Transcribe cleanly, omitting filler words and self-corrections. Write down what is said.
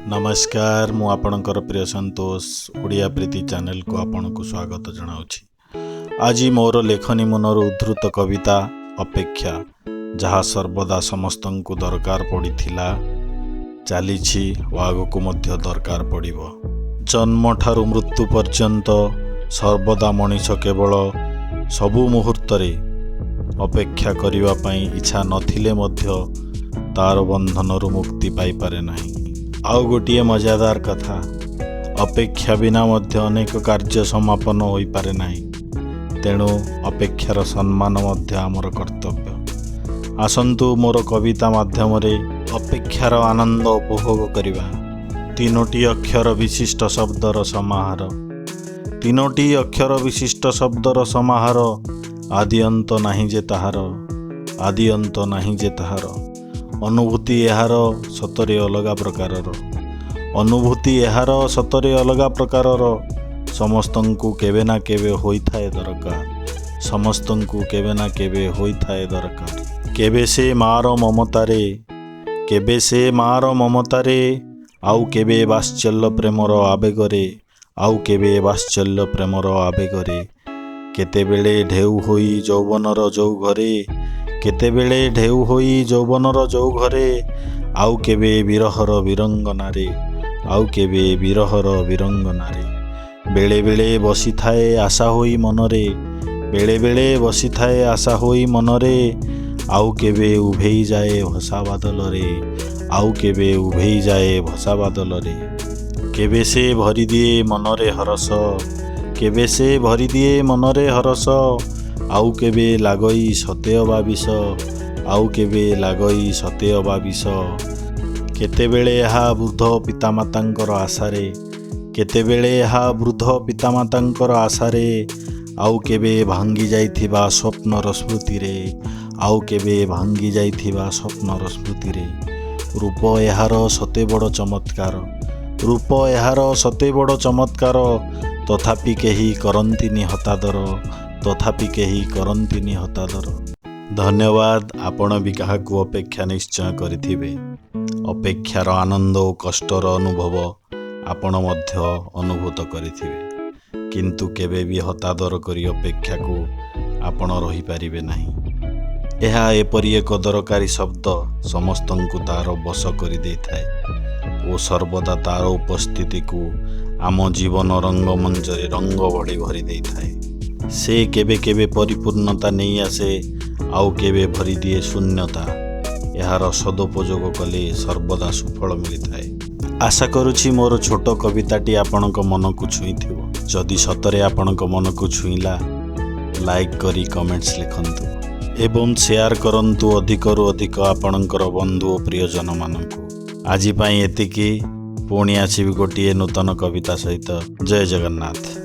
नमस्कार मु आपणकर प्रिय संतोष ओडियाप्रीति चैनल को आपन को स्वागत जनाउछि। आज मोर लेखनी मनर उद्धृत कविता अपेक्षा जहाँ सर्वदा समस्तन को दरकार पड़िथिला चलीछि आगकू मध्य दरकार पड़िबो। जन्म ठारू मृत्यु पर्यंत सर्वदा मनीष केवल सबु मुहूर्त रे अपेक्षा करिवा पई इच्छा नथिले मध्य तार बंधनरु मुक्ति पाई पारे नाही। आउ गोटे मजादार कथा, अपेक्षा बिना मध्य अनेक कार्य समापन होई पारे नाही। तेणु अपेक्षार सम्मान मध्य आमर कर्तव्य। आसंतु मोर कविता माध्यम रे अपेक्षार आनंद उपभोग करिबा। तीनोटी अक्षर विशिष्ट शब्दर समाहार, तीनोटी अक्षर विशिष्ट शब्दर समाहार। आदि अंत नाही जे ताहार, आदि अंत नाही जे ताहार। अनुभूति एहार सतरे अलगा प्रकारर, अनुभूति एहार सतरे अलगा प्रकारर। समस्तंकु केबे ना केबे होइथाए दरकार, समस्तंकु केबे ना केबे होइथाए दरकार। केबे से मार ममतारे, केबे से मार ममतारे, आउ केबे वात्सल्य प्रेमर आवेगरे, आउ केबे वात्सल्य प्रेमर आवेगरे। केतेबेले ढेउ होई यौवनर जो घरे, केतेबेले ढेउ होई यौवनर जो घरे। आउ केबे विरहर विरंगनारे, आउ केबे विरहर विरंगनारे। बेले बेले बसी थाए आशा होई मनरे, बेले बेले बसी थाए आशा होई मनरे। आउ केबे उभेई जाए भसा बादलरे, आउ केबे उभेई जाए भसा बादलरे। केबे से भरी दिए मनरे हरस, केबे से भरी दिए मनरे हरस। आउ केबे लागई सते अबा विष, आउ केबे लागई सते अबा विष। केतेबेले एहा वृद्ध पितामातांकर आशारे, केतेबेले एहा वृद्ध पितामातांकर आशारे। आउ केबे भांगी जाइथिबा स्वप्नर स्मृतिरे, आउ केबे भांगी जाइथिबा स्वप्नर स्मृतिरे। रूप एहार सते बड़ चमत्कार, रूप एहार सते बड़ चमत्कार। तथापि केही करंतिनी हतादर, तथापि केही करंतिनी हतादर। धन्यवाद। आपण भी काहाकू अपेक्षा निश्चय करिथिबे। अपेक्षार आनंद और कष्टर अनुभव आपण मध्य अनुभूत करिथिबे, किंतु केबे भी हतादर करी अपेक्षा को आपण रही पारिबे नाही। एहा एपरि एक दरकारी शब्द समस्तंकु तार बस करि देइथाए ओ सर्वदा तार उपस्थिति को आम जीवन रंगमंच रे रंग भड़ी भरी देइथाए। से केबे केबे परिपूर्णता नहीं आसे, आउ केबे भरी दिए शून्यता। यार सदुपयोग कले सर्वदा सुफल मिलिथाए। आशा करुछि मोर छोट कविताटी आपणक मन को छुईथिबो। जदि सतरे आपणक मन को छुईला, लाइक करी कमेंट्स लिखंतु एवं शेयर करंतु अधिकरु अधिक आपणकर बंधु और प्रियजन मानकु। आजि पई एतिकी, पुणी आसीबि गोटिए नूतन कविता सहित। जय जगन्नाथ।